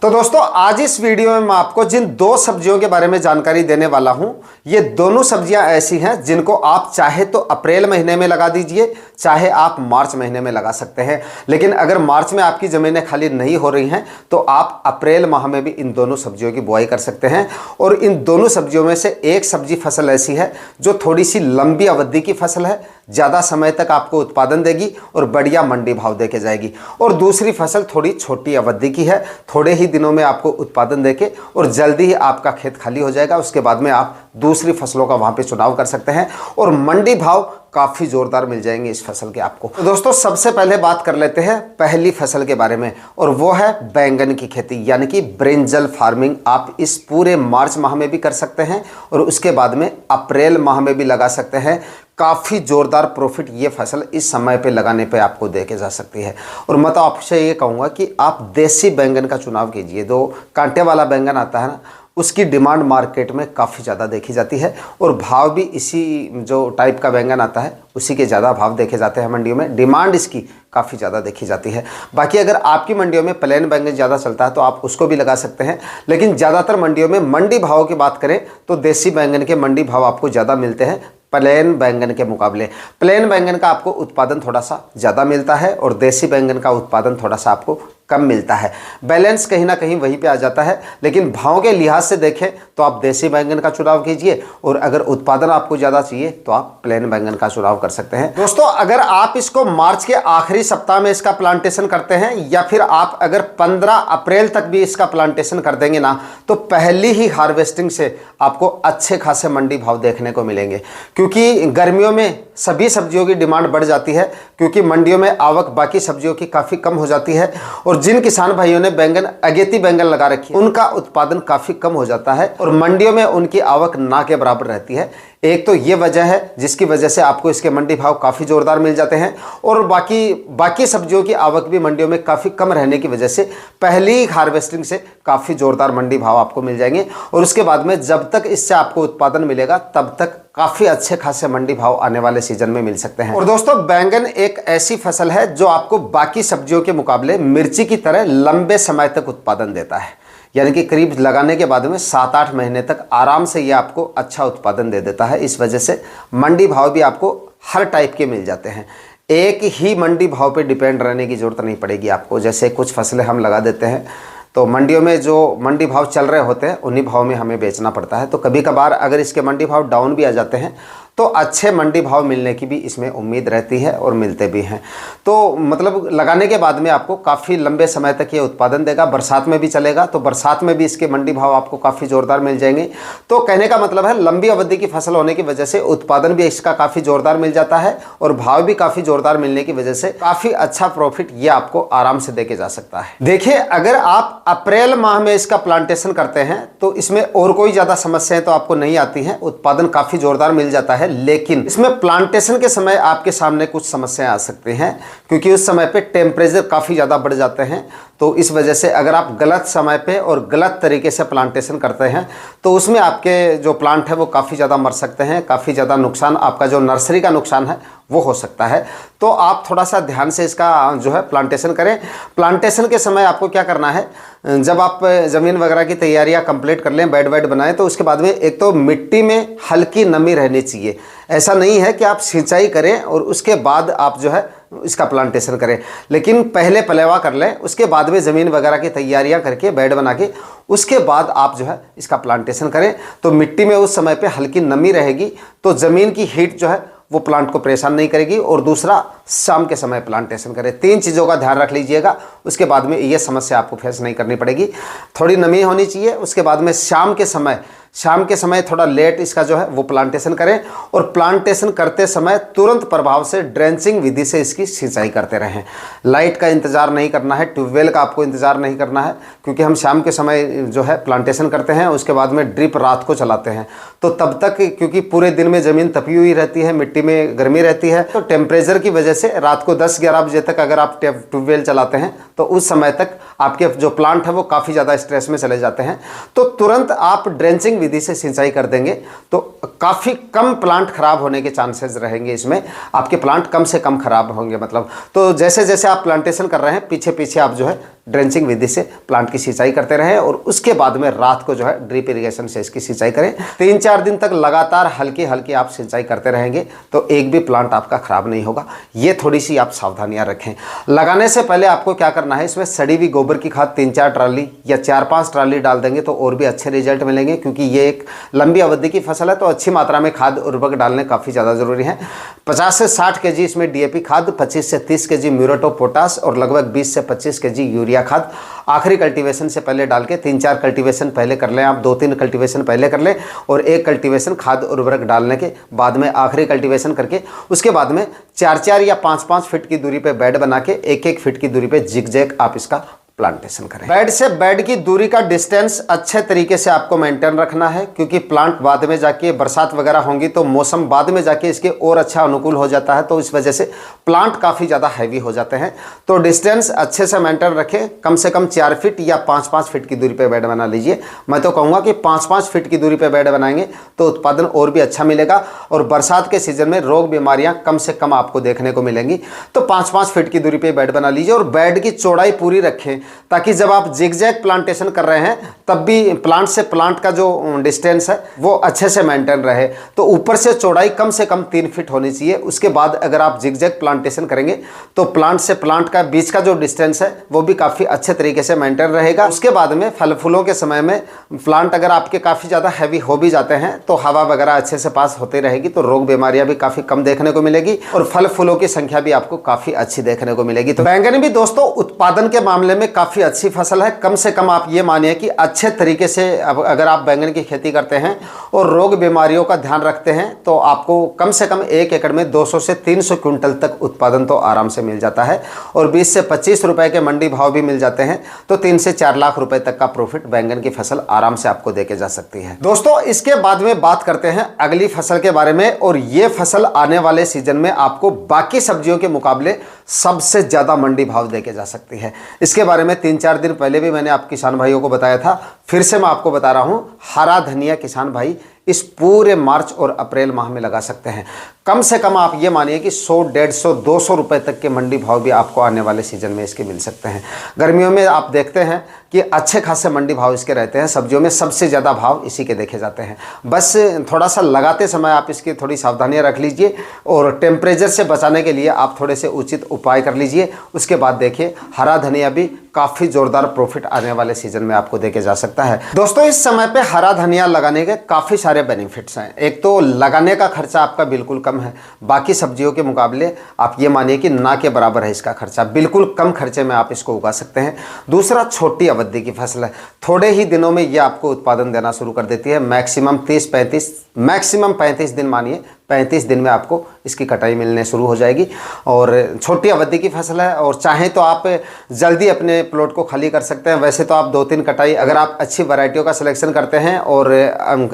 तो दोस्तों आज इस वीडियो में मैं आपको जिन दो सब्जियों के बारे में जानकारी देने वाला हूं, ये दोनों सब्जियां ऐसी हैं जिनको आप चाहे तो अप्रैल महीने में लगा दीजिए, चाहे आप मार्च महीने में लगा सकते हैं। लेकिन अगर मार्च में आपकी ज़मीनें खाली नहीं हो रही हैं तो आप अप्रैल माह में भी इन दोनों सब्जियों की बुआई कर सकते हैं। और इन दोनों सब्जियों में से एक सब्जी फसल ऐसी है जो थोड़ी सी लंबी अवधि की फसल है, ज़्यादा समय तक आपको उत्पादन देगी और बढ़िया मंडी भाव देके जाएगी। और दूसरी फसल थोड़ी छोटी अवधि की है, थोड़े ही दिनों में आपको उत्पादन देके और जल्दी ही आपका खेत खाली हो जाएगा। उसके बाद में आप दूसरी फसलों का वहाँ पे चुनाव कर सकते हैं और मंडी भाव काफ़ी ज़ोरदार मिल जाएंगे इस फसल के आपको। तो दोस्तों सबसे पहले बात कर लेते हैं पहली फसल के बारे में, और वो है बैंगन की खेती यानी कि ब्रिंजल फार्मिंग। आप इस पूरे मार्च माह में भी कर सकते हैं और उसके बाद में अप्रैल माह में भी लगा सकते हैं। काफ़ी ज़ोरदार प्रॉफिट ये फसल इस समय पे लगाने पे आपको देके जा सकती है। और मैं तो आपसे ये कहूँगा कि आप देसी बैंगन का चुनाव कीजिए। जो कांटे वाला बैंगन आता है ना, उसकी डिमांड मार्केट में काफ़ी ज़्यादा देखी जाती है और भाव भी इसी जो टाइप का बैंगन आता है उसी के ज़्यादा भाव देखे जाते हैं मंडियों में। डिमांड इसकी काफ़ी ज़्यादा देखी जाती है। बाकी अगर आपकी मंडियों में प्लेन बैंगन ज़्यादा चलता है तो आप उसको भी लगा सकते हैं, लेकिन ज़्यादातर मंडियों में मंडी भाव की बात करें तो देसी बैंगन के मंडी भाव आपको ज़्यादा मिलते हैं प्लेन बैंगन के मुकाबले। प्लेन बैंगन का आपको उत्पादन थोड़ा सा ज़्यादा मिलता है और देसी बैंगन का उत्पादन थोड़ा सा आपको कम मिलता है। बैलेंस कहीं ना कहीं वहीं पे आ जाता है, लेकिन भाव के लिहाज से देखें तो आप देसी बैंगन का चुनाव कीजिए और अगर उत्पादन आपको ज़्यादा चाहिए तो आप प्लेन बैंगन का चुनाव कर सकते हैं। दोस्तों अगर आप इसको मार्च के आखिरी सप्ताह में इसका प्लांटेशन करते हैं या फिर आप अगर 15 अप्रैल तक भी इसका प्लांटेशन कर देंगे ना, तो पहली ही हार्वेस्टिंग से आपको अच्छे खासे मंडी भाव देखने को मिलेंगे। क्योंकि गर्मियों में सभी सब्जियों की डिमांड बढ़ जाती है, क्योंकि मंडियों में आवक बाकी सब्जियों की काफ़ी कम हो जाती है। और जिन किसान भाइयों ने बैंगन अगेती बैंगन लगा रखी है उनका उत्पादन काफ़ी कम हो जाता है और मंडियों में उनकी आवक ना के बराबर रहती है। एक तो ये वजह है जिसकी वजह से आपको इसके मंडी भाव काफ़ी ज़ोरदार मिल जाते हैं, और बाकी सब्जियों की आवक भी मंडियों में काफ़ी कम रहने की वजह से पहली हार्वेस्टिंग से काफ़ी ज़ोरदार मंडी भाव आपको मिल जाएंगे। और उसके बाद में जब तक इससे आपको उत्पादन मिलेगा तब तक काफ़ी अच्छे खासे मंडी भाव आने वाले सीजन में मिल सकते हैं। और दोस्तों बैंगन एक ऐसी फसल है जो आपको बाकी सब्जियों के मुकाबले मिर्ची की तरह लंबे समय तक उत्पादन देता है, यानी कि करीब लगाने के बाद में 7-8 महीने तक आराम से ये आपको अच्छा उत्पादन दे देता है। इस वजह से मंडी भाव भी आपको हर टाइप के मिल जाते हैं। एक ही मंडी भाव पे डिपेंड रहने की ज़रूरत नहीं पड़ेगी आपको। जैसे कुछ फसलें हम लगा देते हैं तो मंडियों में जो मंडी भाव चल रहे होते हैं उन्हीं भाव में हमें बेचना पड़ता है। तो कभी कभार अगर इसके मंडी भाव डाउन भी आ जाते हैं तो अच्छे मंडी भाव मिलने की भी इसमें उम्मीद रहती है और मिलते भी हैं। तो मतलब लगाने के बाद में आपको काफ़ी लंबे समय तक ये उत्पादन देगा। बरसात में भी चलेगा तो बरसात में भी इसके मंडी भाव आपको काफ़ी ज़ोरदार मिल जाएंगे। तो कहने का मतलब है लंबी अवधि की फसल होने की वजह से उत्पादन भी इसका काफ़ी ज़ोरदार मिल जाता है और भाव भी काफ़ी ज़ोरदार मिलने की वजह से काफ़ी अच्छा प्रॉफिट ये आपको आराम से देके जा सकता है। देखिए अगर आप अप्रैल माह में इसका प्लांटेशन करते हैं तो इसमें और कोई ज़्यादा समस्याएं तो आपको नहीं आती हैं, उत्पादन काफ़ी ज़ोरदार मिल जाता है। लेकिन इसमें प्लांटेशन के समय आपके सामने कुछ समस्याएं आ सकती हैं, क्योंकि उस समय पे टेम्परेचर काफ़ी ज़्यादा बढ़ जाते हैं। तो इस वजह से अगर आप गलत समय पे और गलत तरीके से प्लांटेशन करते हैं तो उसमें आपके जो प्लांट है वो काफ़ी ज़्यादा मर सकते हैं, काफ़ी ज़्यादा नुकसान, आपका जो नर्सरी का नुकसान है वो हो सकता है। तो आप थोड़ा सा ध्यान से इसका जो है प्लांटेशन करें। प्लांटेशन के समय आपको क्या करना है, जब आप ज़मीन वगैरह की तैयारियां कंप्लीट कर लें, बेड वेड बनाएं, तो उसके बाद में एक तो मिट्टी में हल्की नमी रहनी चाहिए। ऐसा नहीं है कि आप सिंचाई करें और उसके बाद आप जो है इसका प्लांटेशन करें, लेकिन पहले पलेवा कर लें, उसके बाद में ज़मीन वगैरह की तैयारियां करके बेड बना के उसके बाद आप जो है इसका प्लांटेशन करें। तो मिट्टी में उस समय पे हल्की नमी रहेगी तो ज़मीन की हीट जो है वो प्लांट को परेशान नहीं करेगी। और दूसरा शाम के समय प्लांटेशन करें। 3 चीज़ों का ध्यान रख लीजिएगा, उसके बाद में ये समस्या आपको फेस नहीं करनी पड़ेगी। थोड़ी नमी होनी चाहिए, उसके बाद में शाम के समय थोड़ा लेट इसका जो है वो प्लांटेशन करें। और प्लांटेशन करते समय तुरंत प्रभाव से ड्रेंचिंग विधि से इसकी सिंचाई करते रहें। लाइट का इंतज़ार नहीं करना है, ट्यूबवेल का आपको इंतज़ार नहीं करना है, क्योंकि हम शाम के समय जो है प्लांटेशन करते हैं, उसके बाद में ड्रिप रात को चलाते हैं। तो तब तक क्योंकि पूरे दिन में ज़मीन तपी हुई रहती है, मिट्टी में गर्मी रहती है, तो टेम्परेचर की वजह से रात को 10-11 बजे तक अगर आप ट्यूबवेल चलाते हैं तो उस समय तक आपके जो प्लांट है वो काफ़ी ज़्यादा स्ट्रेस में चले जाते हैं। तो तुरंत आप ड्रेंचिंग विधि से सिंचाई कर देंगे तो काफ़ी कम प्लांट खराब होने के चांसेस रहेंगे, इसमें आपके प्लांट कम से कम खराब होंगे। मतलब तो जैसे जैसे आप प्लांटेशन कर रहे हैं पीछे पीछे आप जो है ड्रेंचिंग विधि से प्लांट की सिंचाई करते रहें और उसके बाद में रात को जो है ड्रिप इरिगेशन से इसकी सिंचाई करें। 3-4 दिन तक लगातार हल्की हल्की आप सिंचाई करते रहेंगे तो एक भी प्लांट आपका खराब नहीं होगा। ये थोड़ी सी आप सावधानियां रखें। लगाने से पहले आपको क्या करना है, इसमें सड़ी हुई गोबर की खाद 3-4 ट्राली या 4-5 ट्राली डाल देंगे तो और भी अच्छे रिजल्ट मिलेंगे, क्योंकि ये एक लंबी अवधि की फसल है तो अच्छी मात्रा में खाद उर्वरक डालने काफ़ी ज़्यादा जरूरी है। 50 से 60 kg इसमें DAP खाद, 25 से 30 kg म्यूरेट ऑफ पोटाश और लगभग 20 से 25 kg यूरिया खाद आखिरी कल्टीवेशन से पहले डाल के 3-4 कल्टीवेशन पहले कर लें आप, 2-3 कल्टीवेशन पहले कर लें और 1 कल्टीवेशन खाद उर्वरक डालने के बाद में आखिरी कल्टीवेशन करके उसके बाद में 4-4 या 5-5 फीट की दूरी पे बेड बना के 1-1 फीट की दूरी पे जिग-जैग आप इसका प्लांटेशन करें। बेड से बेड की दूरी का डिस्टेंस अच्छे तरीके से आपको मेंटेन रखना है, क्योंकि प्लांट बाद में जाके बरसात वगैरह होंगी तो मौसम बाद में जाके इसके और अच्छा अनुकूल हो जाता है, तो इस वजह से प्लांट काफ़ी ज़्यादा हैवी हो जाते हैं। तो डिस्टेंस अच्छे से मेंटेन रखें, कम से कम 4 फीट या 5-5 फीट की दूरी पर बेड बना लीजिए। मैं तो कहूँगा कि 5-5 फीट की दूरी पर बेड बनाएंगे तो उत्पादन और भी अच्छा मिलेगा और बरसात के सीजन में रोग बीमारियाँ कम से कम आपको देखने को मिलेंगी। तो 5-5 फीट की दूरी पर बेड बना लीजिए और बेड की चौड़ाई पूरी रखें, ताकि जब आप जिगजैग प्लांटेशन कर रहे हैं तब भी प्लांट से प्लांट का जो डिस्टेंस है वो अच्छे से मेंटेन रहे। तो ऊपर से चौड़ाई कम से कम 3 फीट होनी चाहिए। उसके बाद अगर आप जिगजैग प्लांटेशन करेंगे तो प्लांट से प्लांट का बीच का जो डिस्टेंस है वो भी काफ़ी अच्छे तरीके से मेंटेन रहेगा। उसके बाद में फल फूलों के समय में प्लांट अगर आपके काफ़ी ज़्यादा हैवी हो भी जाते हैं तो हवा वगैरह अच्छे से पास होती रहेगी तो रोग बीमारियां भी काफ़ी कम देखने को मिलेगी और फल फूलों की संख्या भी आपको काफ़ी अच्छी देखने को मिलेगी। तो बैंगन भी दोस्तों उत्पादन के मामले में काफ़ी अच्छी फसल है। कम से कम आप ये मानिए कि अच्छे तरीके से अगर आप बैंगन की खेती करते हैं और रोग बीमारियों का ध्यान रखते हैं तो आपको कम से कम 1 एकड़ में 200 से 300 क्विंटल तक उत्पादन तो आराम से मिल जाता है और 20 से 25 रुपए के मंडी भाव भी मिल जाते हैं। तो 3 से 4 लाख रुपए तक का प्रॉफिट बैंगन की फसल आराम से आपको देके जा सकती है। दोस्तों इसके बाद में बात करते हैं अगली फसल के बारे में, और ये फसल आने वाले सीजन में आपको बाकी सब्जियों के मुकाबले सबसे ज़्यादा मंडी भाव देके जा सकती है। इसके बारे में 3-4 दिन पहले भी मैंने आप किसान भाइयों को बताया था, फिर से मैं आपको बता रहा हूं। हरा धनिया किसान भाई इस पूरे मार्च और अप्रैल माह में लगा सकते हैं। कम से कम आप ये मानिए कि 100, 150, 200 रुपए तक के मंडी भाव भी आपको आने वाले सीजन में इसके मिल सकते हैं। गर्मियों में आप देखते हैं कि अच्छे खासे मंडी भाव इसके रहते हैं। सब्जियों में सबसे ज़्यादा भाव इसी के देखे जाते हैं। बस थोड़ा सा लगाते समय आप इसकी थोड़ी सावधानियाँ रख लीजिए और टेम्परेचर से बचाने के लिए आप थोड़े से उचित उपाय कर लीजिए। उसके बाद देखिए हरा धनिया भी काफ़ी ज़ोरदार प्रॉफिट आने वाले सीजन में आपको देके जा सकता है। दोस्तों इस समय पे हरा धनिया लगाने के काफ़ी सारे बेनिफिट्स हैं। एक तो लगाने का खर्चा आपका बिल्कुल कम है, बाकी सब्जियों के मुकाबले आप ये मानिए कि ना के बराबर है इसका खर्चा, बिल्कुल कम खर्चे में आप इसको उगा सकते हैं। दूसरा छोटी अवधि की फसल है, थोड़े ही दिनों में ये आपको उत्पादन देना शुरू कर देती है। मैक्सिमम 35 दिन मानिए 35 दिन में आपको इसकी कटाई मिलने शुरू हो जाएगी और छोटी अवधि की फसल है और चाहें तो आप जल्दी अपने प्लॉट को खाली कर सकते हैं। वैसे तो आप 2-3 कटाई अगर आप अच्छी वैरायटियों का सिलेक्शन करते हैं और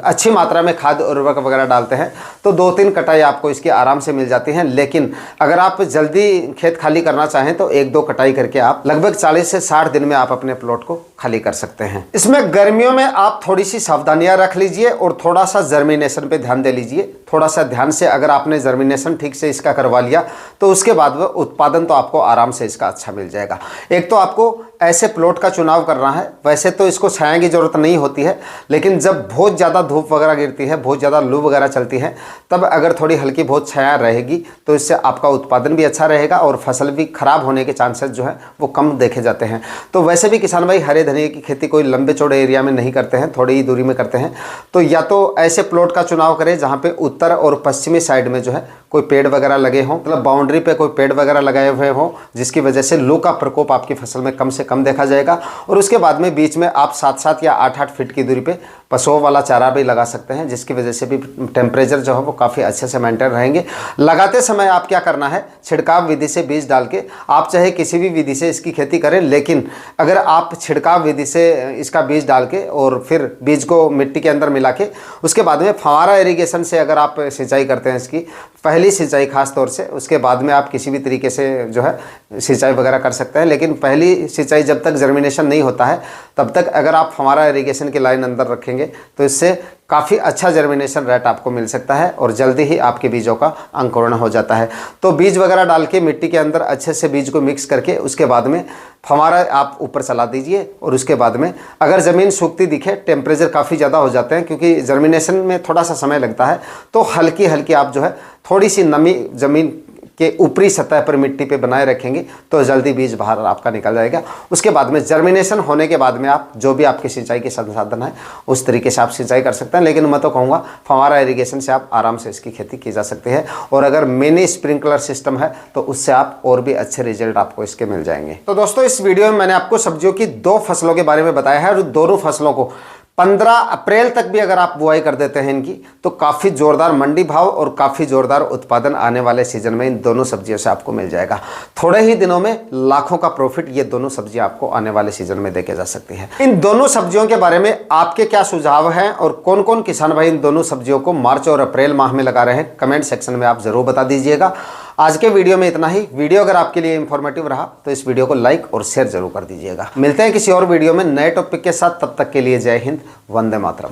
अच्छी मात्रा में खाद उर्वरक वगैरह डालते हैं तो 2-3 कटाई आपको इसकी आराम से मिल जाती हैं। लेकिन अगर आप जल्दी खेत खाली करना चाहें तो 1-2 कटाई करके आप लगभग 40 से 60 दिन में आप अपने प्लॉट को खाली कर सकते हैं। इसमें गर्मियों में आप थोड़ी सी सावधानियां रख लीजिए और थोड़ा सा जर्मिनेशन पे ध्यान दे लीजिए। थोड़ा सा ध्यान से अगर आपने जर्मिनेशन ठीक से इसका करवा लिया तो उसके बाद वह उत्पादन तो आपको आराम से इसका अच्छा मिल जाएगा। एक तो आपको ऐसे प्लॉट का चुनाव करना है। वैसे तो इसको छाया की ज़रूरत नहीं होती है, लेकिन जब बहुत ज़्यादा धूप वगैरह गिरती है, बहुत ज़्यादा लू वगैरह चलती है, तब अगर थोड़ी हल्की बहुत छाया रहेगी तो इससे आपका उत्पादन भी अच्छा रहेगा और फसल भी खराब होने के चांसेस जो है वो कम देखे जाते हैं। तो वैसे भी किसान भाई हरे धनिया की खेती कोई लंबे चौड़े एरिया में नहीं करते हैं, थोड़ी ही दूरी में करते हैं। तो या तो ऐसे प्लॉट का चुनाव करें जहाँ पे उत्तर और पश्चिमी साइड में जो है कोई पेड़ वगैरह लगे हों, मतलब बाउंड्री पे कोई पेड़ वगैरह लगाए हुए हों, जिसकी वजह से लू का प्रकोप आपकी फसल में कम से कम देखा जाएगा। और उसके बाद में बीच में आप 7-7 या 8-8 फीट की दूरी पे पशुओं वाला चारा भी लगा सकते हैं, जिसकी वजह से भी टेम्परेचर जो है वो काफ़ी अच्छे से मेंटेन रहेंगे। लगाते समय आप क्या करना है, छिड़काव विधि से बीज डाल के आप चाहे किसी भी विधि से इसकी खेती करें, लेकिन अगर आप छिड़काव विधि से इसका बीज डाल के और फिर बीज को मिट्टी के अंदर मिला के उसके बाद में फव्वारा इरीगेशन से अगर आप सिंचाई करते हैं, इसकी पहली सिंचाई खास तौर से, उसके बाद में आप किसी भी तरीके से जो है सिंचाई वगैरह कर सकते हैं। लेकिन पहली सिंचाई जब तक जर्मिनेशन नहीं होता है तब तक अगर आप फव्वारा इरीगेशन की लाइन अंदर रखेंगे तो इससे काफ़ी अच्छा जर्मिनेशन रेट आपको मिल सकता है और जल्दी ही आपके बीजों का अंकुरण हो जाता है। तो बीज वगैरह डाल के मिट्टी के अंदर अच्छे से बीज को मिक्स करके उसके बाद में फव्वारा आप ऊपर चला दीजिए। और उसके बाद में अगर ज़मीन सूखती दिखे, टेम्परेचर काफ़ी ज़्यादा हो जाते हैं क्योंकि जर्मिनेशन में थोड़ा सा समय लगता है, तो हल्की हल्की आप जो है थोड़ी सी नमी ज़मीन के ऊपरी सतह पर मिट्टी पे बनाए रखेंगे तो जल्दी बीज बाहर आपका निकल जाएगा। उसके बाद में जर्मिनेशन होने के बाद में आप जो भी आपके सिंचाई के संसाधन है उस तरीके से आप सिंचाई कर सकते हैं। लेकिन मैं तो कहूँगा फव्वारा इरिगेशन से आप आराम से इसकी खेती की जा सकती है। और अगर मिनी स्प्रिंकलर सिस्टम है तो उससे आप और भी अच्छे रिजल्ट आपको इसके मिल जाएंगे। तो दोस्तों, इस वीडियो में मैंने आपको सब्जियों की 2 फसलों के बारे में बताया है और दोनों फसलों को 15 अप्रैल तक भी अगर आप बुआई कर देते हैं इनकी, तो काफ़ी ज़ोरदार मंडी भाव और काफ़ी ज़ोरदार उत्पादन आने वाले सीजन में इन दोनों सब्जियों से आपको मिल जाएगा। थोड़े ही दिनों में लाखों का प्रॉफिट ये दोनों सब्जियां आपको आने वाले सीजन में देके जा सकती हैं। इन दोनों सब्जियों के बारे में आपके क्या सुझाव हैं और कौन कौन किसान भाई इन दोनों सब्जियों को मार्च और अप्रैल माह में लगा रहे हैं, कमेंट सेक्शन में आप ज़रूर बता दीजिएगा। आज के वीडियो में इतना ही। वीडियो अगर आपके लिए इंफॉर्मेटिव रहा तो इस वीडियो को लाइक और शेयर जरूर कर दीजिएगा। मिलते हैं किसी और वीडियो में नए टॉपिक के साथ, तब तक के लिए जय हिंद, वंदे मातरम।